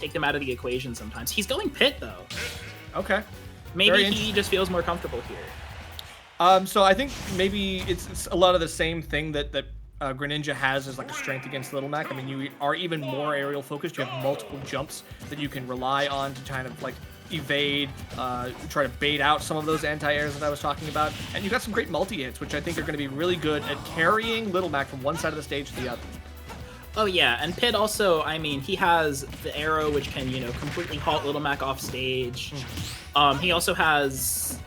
take them out of the equation sometimes. He's going Pit though. Okay. Maybe he just feels more comfortable here. So I think maybe it's a lot of the same thing that Greninja has as like a strength against Little Mac. I mean, you are even more aerial focused. You have multiple jumps that you can rely on to kind of like evade, try to bait out some of those anti-airs that I was talking about. And you got some great multi-hits, which I think are going to be really good at carrying Little Mac from one side of the stage to the other. Oh yeah, and Pit also, I mean, he has the arrow which can, you know, completely halt Little Mac off stage. He also has,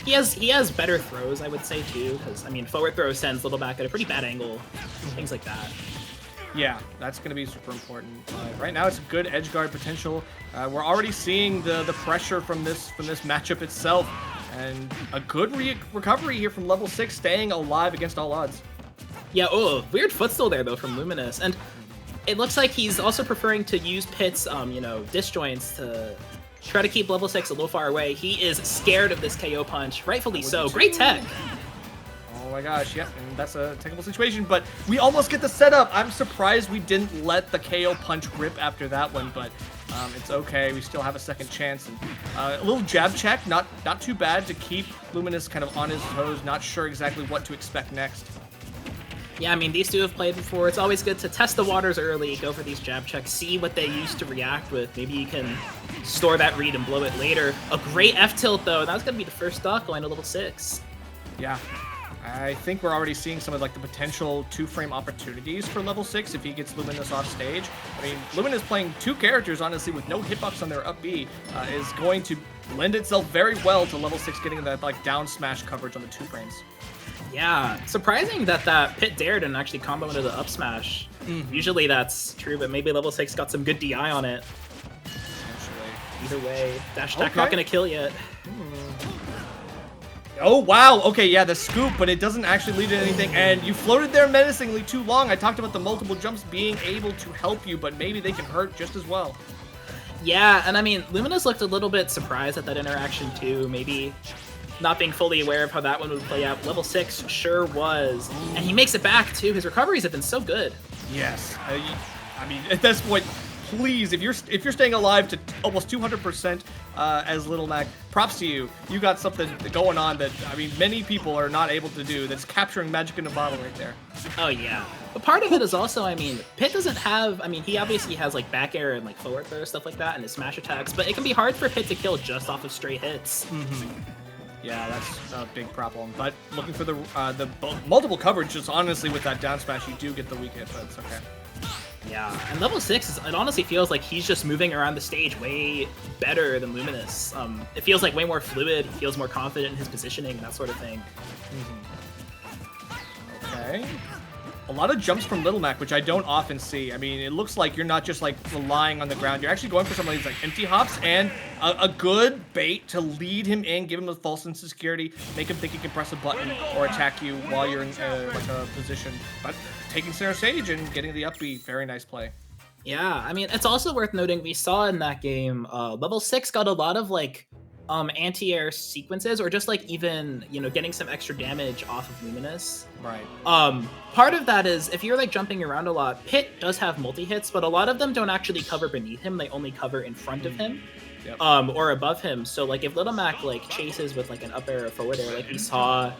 he has better throws, I would say, too, because, I mean, forward throw sends Little Mac at a pretty bad angle, things like that. Yeah, that's going to be super important. Right now, it's a good edge guard potential. We're already seeing the pressure from this matchup itself, and a good recovery here from level 6, staying alive against all odds. Yeah, oh, weird footstool there, though, from Luminous, and it looks like he's also preferring to use Pit's, you know, disjoints to try to keep level 6 a little far away. He is scared of this KO punch, rightfully so. Great tech. Oh my gosh, yeah, and that's a technical situation, but we almost get the setup. I'm surprised we didn't let the KO punch rip after that one, but it's okay. We still have a second chance. And a little jab check, not too bad to keep Luminous kind of on his toes, not sure exactly what to expect next. Yeah, I mean, these two have played before. It's always good to test the waters early, go for these jab checks, see what they used to react with. Maybe you can store that read and blow it later. A great F-tilt, though. That was going to be the first stock going to level 6. Yeah. I think we're already seeing some of like the potential 2-frame opportunities for level 6 if he gets Luminous off stage. I mean, Luminous playing 2 characters, honestly, with no hitbox on their up B is going to lend itself very well to level 6 getting that like down smash coverage on the 2 frames. Yeah, surprising that Pit dare didn't actually combo into the up smash. Usually that's true, but maybe level 6 got some good DI on it. Either way, dash attack not gonna kill yet. Oh, wow. Okay, yeah, the scoop, but it doesn't actually lead to anything. And you floated there menacingly too long. I talked about the multiple jumps being able to help you, but maybe they can hurt just as well. Yeah, and I mean, Luminous looked a little bit surprised at that interaction too. Maybe not being fully aware of how that one would play out. Level 6 sure was. And he makes it back too. His recoveries have been so good. Yes. I mean, at this point, please, if you're staying alive to almost 200% as Little Mac, props to you. You got something going on that, I mean, many people are not able to do. That's capturing magic in a bottle right there. Oh, yeah. But part of it is also, I mean, Pit doesn't have, I mean, he obviously has like back air and like forward throw, stuff like that, and his smash attacks, but it can be hard for Pit to kill just off of straight hits. Yeah, that's a big problem. But looking for the multiple coverage, just honestly with that down smash, you do get the weak hit, but it's okay. Yeah, and level 6, it honestly feels like he's just moving around the stage way better than Luminous. It feels like way more fluid, he feels more confident in his positioning, that sort of thing. Okay. A lot of jumps from Little Mac, which I don't often see. I mean, it looks like you're not just like relying on the ground. You're actually going for some of these like empty hops and a good bait to lead him in, give him a false sense of security, make him think he can press a button or attack you while you're in like a position. But taking center stage and getting the up B, very nice play. Yeah, I mean, it's also worth noting we saw in that game, level 6 got a lot of like anti-air sequences, or just like even, you know, getting some extra damage off of Luminous. Right. Part of that is if you're like jumping around a lot, Pit does have multi-hits, but a lot of them don't actually cover beneath him, they only cover in front of him. Yep. Or above him. So like if Little Mac like chases with like an up air or forward air, like we saw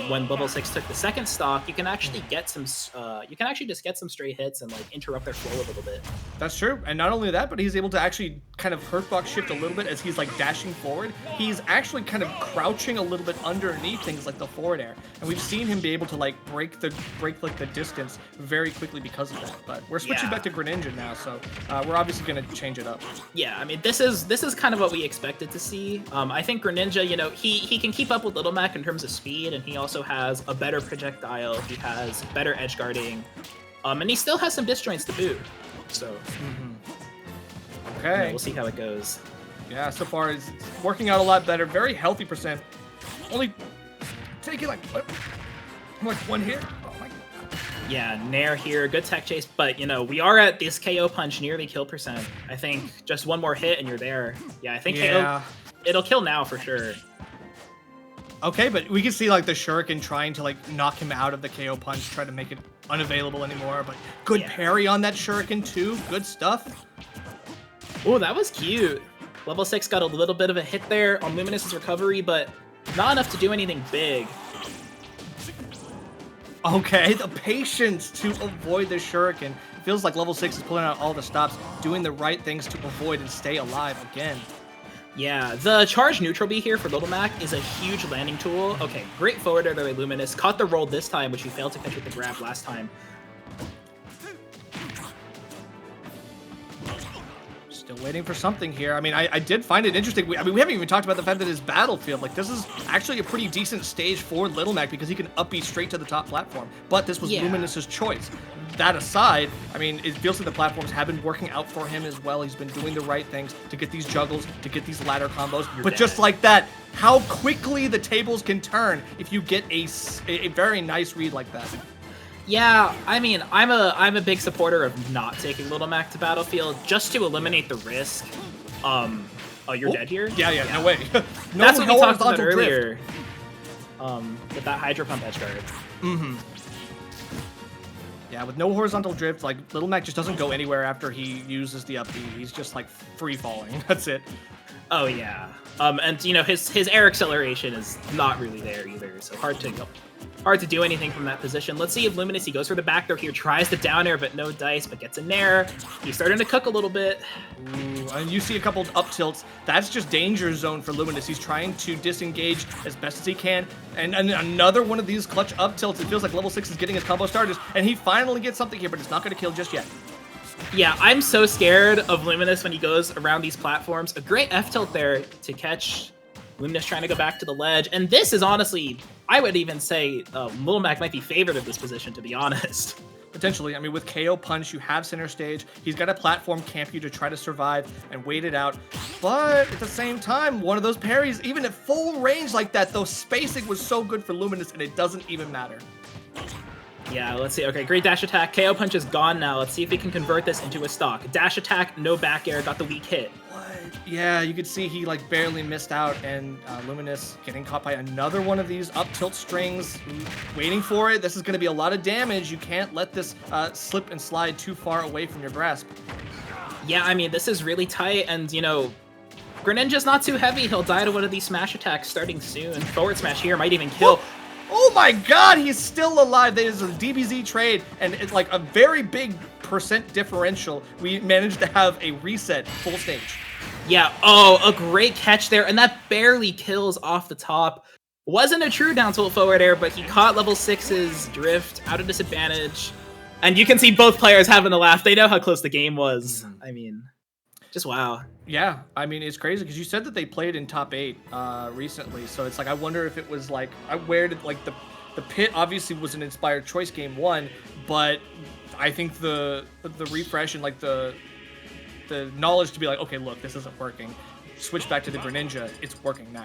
when level 6 took the second stock, you can actually get some just get some straight hits and like interrupt their flow a little bit. That's true. And not only that, but he's able to actually kind of hurtbox shift a little bit as he's like dashing forward. He's actually kind of crouching a little bit underneath things like the forward air. And we've seen him be able to like break like the distance very quickly because of that. But we're switching back to Greninja now, so we're obviously going to change it up. Yeah, I mean, this is kind of what we expected to see. I think Greninja, you know, he can keep up with Little Mac in terms of speed, and he also has a better projectile, he has better edge guarding, and he still has some disjoints to boot. So, okay, we'll see how it goes. Yeah, so far it's working out a lot better. Very healthy percent. Only taking like one hit. Oh my. Yeah, Nair here, good tech chase, but you know, we are at this KO punch nearly kill percent. I think just one more hit and you're there. Yeah, I think KO, it'll kill now for sure. Okay, but we can see like the Shuriken trying to like knock him out of the KO punch, try to make it unavailable anymore, but good parry on that shuriken too. Good stuff. Oh, that was cute. Level 6 got a little bit of a hit there on Luminous's recovery, but not enough to do anything big. Okay, the patience to avoid the shuriken. It feels like level 6 is pulling out all the stops, doing the right things to avoid and stay alive again. Yeah, the charge neutral B here for Little Mac is a huge landing tool. Okay, great forward air by Luminous. Caught the roll this time, which he failed to catch with the grab last time. Still waiting for something here. I mean, I did find it interesting. We haven't even talked about the fact that his battlefield, like, this is actually a pretty decent stage for Little Mac because he can up B straight to the top platform. But this was Luminous's choice. That aside, I mean, it feels like the platforms have been working out for him as well. He's been doing the right things to get these juggles, to get these ladder combos. But just like that, how quickly the tables can turn if you get a very nice read like that. Yeah, I mean, I'm a big supporter of not taking Little Mac to battlefield just to eliminate the risk. Oh, you're dead here? Yeah, no way. No, that's what we talked about earlier. With that Hydro Pump edge guard. Mm-hmm. Yeah, with no horizontal drift, like, Little Mac just doesn't go anywhere after he uses the up B. He's just, like, free-falling. That's it. Oh, yeah. And, you know, his air acceleration is not really there either, so hard to do anything from that position. Let's see if Luminous, he goes for the back throw here, tries the down air, but no dice, but gets a nair. He's starting to cook a little bit. Ooh, and you see a couple of up tilts. That's just danger zone for Luminous. He's trying to disengage as best as he can. And another one of these clutch up tilts. It feels like level 6 is getting his combo starters, and he finally gets something here, but it's not going to kill just yet. Yeah, I'm so scared of Luminous when he goes around these platforms. A great F tilt there to catch Luminous trying to go back to the ledge. And this is honestly, I would even say Little Mac might be favored of this position, to be honest. Potentially. I mean, with KO Punch, you have center stage. He's got a platform camp you to try to survive and wait it out. But at the same time, one of those parries, even at full range like that, though, spacing was so good for Luminous, and it doesn't even matter. Yeah, let's see. Okay, great dash attack. KO Punch is gone now. Let's see if he can convert this into a stock. Dash attack, no back air, got the weak hit. What? Yeah, you could see he, like, barely missed out, and Luminous getting caught by another one of these up tilt strings. Waiting for it. This is going to be a lot of damage. You can't let this slip and slide too far away from your grasp. Yeah, I mean, this is really tight, and, you know, Greninja's not too heavy. He'll die to one of these smash attacks starting soon. Forward smash here might even kill. Whoa! Oh my god, he's still alive. There's a DBZ trade, and it's like a very big percent differential. We managed to have a reset full stage. Yeah, oh, a great catch there, and that barely kills off the top. Wasn't a true down tilt forward air, but he caught level 6's drift out of disadvantage. And you can see both players having a laugh. They know how close the game was. I mean, just wow. Yeah, I mean, it's crazy because you said that they played in top 8 recently, so it's like I wonder if it was like where did like the pit obviously was an inspired choice game 1, but I think the refresh and like the knowledge to be like, okay, look, this isn't working. Switch back to the Greninja, it's working now.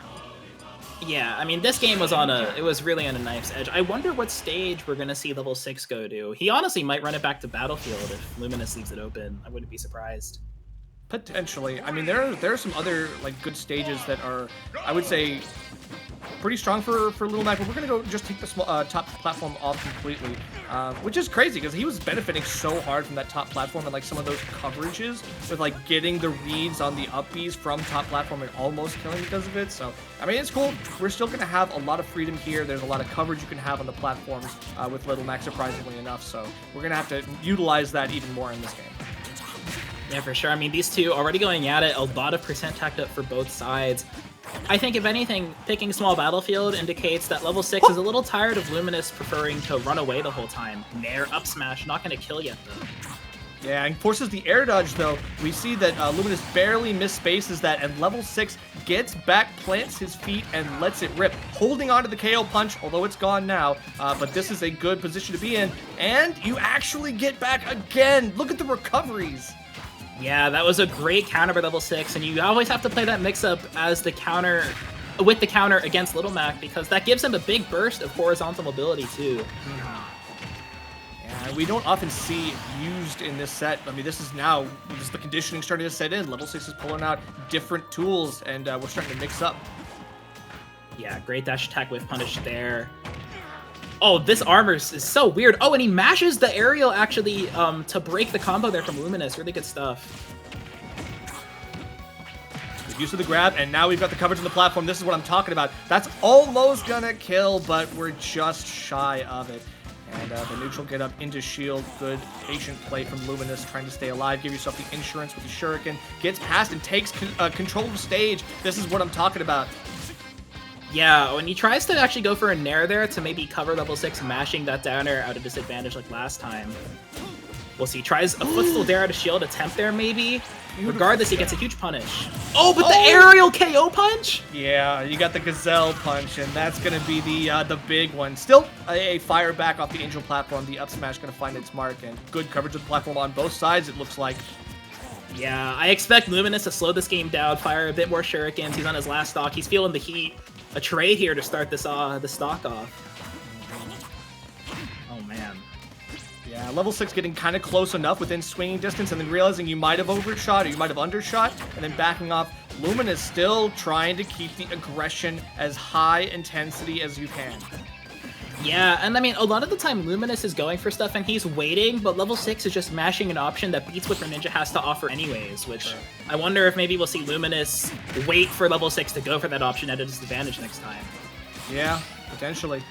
Yeah, I mean, this game was it was really on a knife's edge. I wonder what stage we're gonna see level 6 go to. He honestly might run it back to Battlefield if Luminous leaves it open. I wouldn't be surprised. Potentially. I mean, there are some other like good stages that are, I would say, pretty strong for Little Mac, but we're gonna go just take the top platform off completely, which is crazy because he was benefiting so hard from that top platform and like some of those coverages with like getting the reads on the up Bs from top platform and almost killing because of it. So I mean, it's cool. We're still gonna have a lot of freedom here. There's a lot of coverage you can have on the platforms with Little Mac, surprisingly enough. So we're gonna have to utilize that even more in this game. Yeah, for sure. I mean, these two already going at it, a lot of percent tacked up for both sides. I think, if anything, picking small battlefield indicates that level 6 is a little tired of Luminous preferring to run away the whole time. Nair, up smash, not going to kill yet, though. Yeah, and forces the air dodge, though. We see that Luminous barely misspaces that, and level 6 gets back, plants his feet, and lets it rip. Holding onto the KO punch, although it's gone now, but this is a good position to be in, and you actually get back again. Look at the recoveries. Yeah, that was a great counter by level 6, and you always have to play that mix-up as the counter, with the counter against Little Mac, because that gives him a big burst of horizontal mobility, too. Yeah, we don't often see it used in this set. I mean, this is the conditioning starting to set in. Level 6 is pulling out different tools, and we're starting to mix up. Yeah, great dash attack with punish there. Oh, this armor is so weird. Oh, and he mashes the aerial actually to break the combo there from Luminous. Really good stuff. Good use of the grab, and now we've got the coverage on the platform. This is what I'm talking about. That's almost gonna kill, but we're just shy of it. And the neutral get up into shield. Good patient play from Luminous, trying to stay alive. Give yourself the insurance with the shuriken. Gets past and takes control of the stage. This is what I'm talking about. Yeah, when he tries to actually go for a nair there to maybe cover level 6, mashing that down air out of disadvantage like last time. We'll see. Tries a footstool dare out of shield attempt there maybe. Regardless, he gets a huge punish. Oh, but the aerial KO punch? Yeah, you got the Gazelle punch, and that's going to be the big one. Still a fire back off the Angel platform. The up smash going to find its mark, and good coverage of the platform on both sides, it looks like. Yeah, I expect Luminous to slow this game down, fire a bit more shurikens. He's on his last stock. He's feeling the heat. A trade here to start this the stock off. Oh, man. Yeah, level 6 getting kind of close enough within swinging distance, and then realizing you might have overshot or you might have undershot, and then backing off. Luminous still trying to keep the aggression as high intensity as you can. Yeah, and I mean, a lot of the time Luminous is going for stuff and he's waiting, but level 6 is just mashing an option that beats what Greninja has to offer anyways, which I wonder if maybe we'll see Luminous wait for level 6 to go for that option at a disadvantage next time. Yeah, potentially.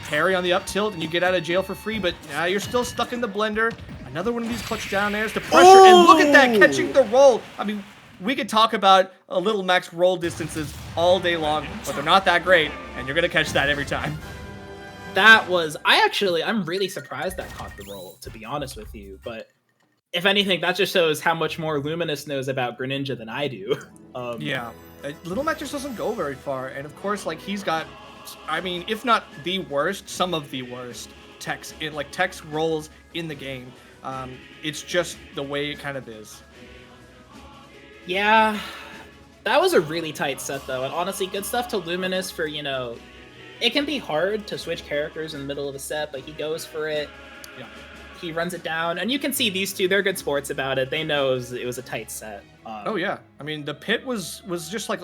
Parry on the up tilt, and you get out of jail for free, but you're still stuck in the blender. Another one of these clutch down airs to pressure, and look at that, catching the roll. I mean, we could talk about a Little Mac's roll distances all day long, but they're not that great, and you're going to catch that every time. That was... I'm really surprised that caught the roll, to be honest with you, but if anything, that just shows how much more Luminous knows about Greninja than I do. Yeah, Little Mac just doesn't go very far, and of course, like, he's got... I mean, if not the worst, some of the worst text rolls in the game. It's just the way it kind of is. Yeah, that was a really tight set though, and honestly, good stuff to Luminous for, you know, it can be hard to switch characters in the middle of a set, but he goes for it. Yeah. He runs it down, and you can see these two, they're good sports about it. They know it was a tight set. Oh yeah, I mean, the pit was just like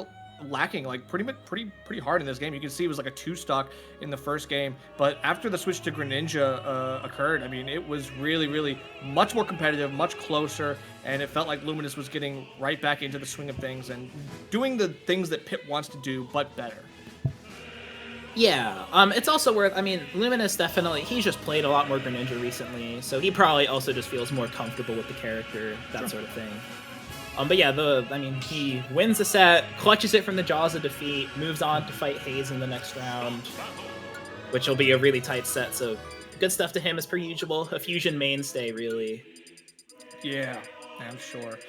lacking like pretty hard in this game. You can see it was like a 2-stock in the first game, but after the switch to Greninja occurred, I mean, it was really much more competitive, much closer, and it felt like Luminous was getting right back into the swing of things and doing the things that Pit wants to do, but better. Yeah, it's also worth, I mean, Luminous definitely, he's just played a lot more Greninja recently, so he probably also just feels more comfortable with the character, that sort of thing. But yeah, he wins the set, clutches it from the jaws of defeat, moves on to fight Hayes in the next round, which will be a really tight set, so good stuff to him as per usual. A Fusion mainstay, really. Yeah, I'm sure.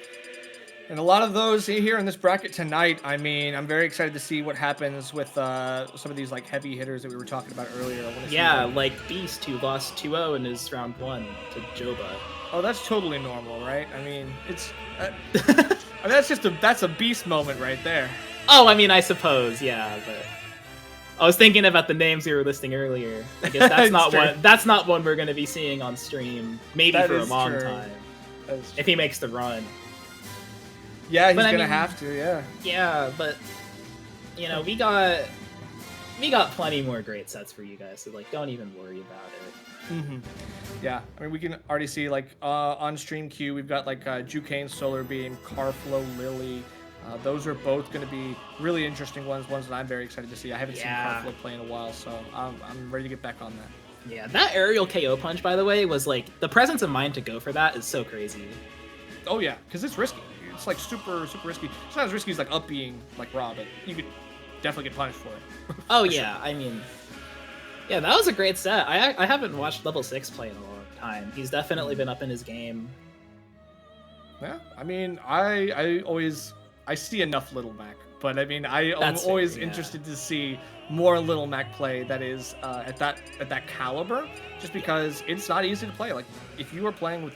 And a lot of those here in this bracket tonight, I mean, I'm very excited to see what happens with some of these like heavy hitters that we were talking about earlier. Yeah, like Beast, who lost 2-0 in his round 1 to Joba. Oh, that's totally normal, right? I mean, it's... I mean, that's a Beast moment right there. Oh, I mean, I suppose, yeah, but... I was thinking about the names you were listing earlier. I guess that's not one we're going to be seeing on stream, maybe for a long time, if he makes the run. Yeah, he's gonna have to, yeah. Yeah, but you know, we got plenty more great sets for you guys, so like, don't even worry about it. Mm-hmm. Yeah, I mean, we can already see like on stream queue, we've got like Jucane, Solar Beam, Carflow, Lily. Those are both going to be really interesting ones that I'm very excited to see. I haven't seen Carflow play in a while, so I'm ready to get back on that. Yeah, that aerial KO punch, by the way, was like, the presence of mind to go for that is so crazy. Oh yeah, because it's risky. It's like super risky. It's not as risky as like up being like raw, but you could definitely get punished for it. Oh yeah, I mean, yeah, that was a great set. I haven't watched level 6 play in a long time. He's definitely been up in his game. Yeah, I mean, I see enough Little Mac, but I mean, I'm always interested to see more Little Mac play that is at that caliber, just because it's not easy to play. Like, if you are playing with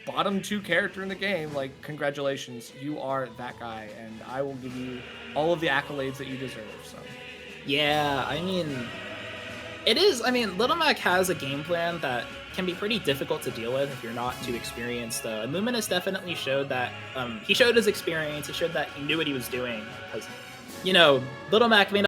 bottom 2 character in the game, like, congratulations, you are that guy, and I will give you all of the accolades that you deserve. So yeah, I mean, it is. I mean, Little Mac has a game plan that can be pretty difficult to deal with if you're not too experienced. And Luminous definitely showed that. He showed his experience. He showed that he knew what he was doing. Because, you know, Little Mac may not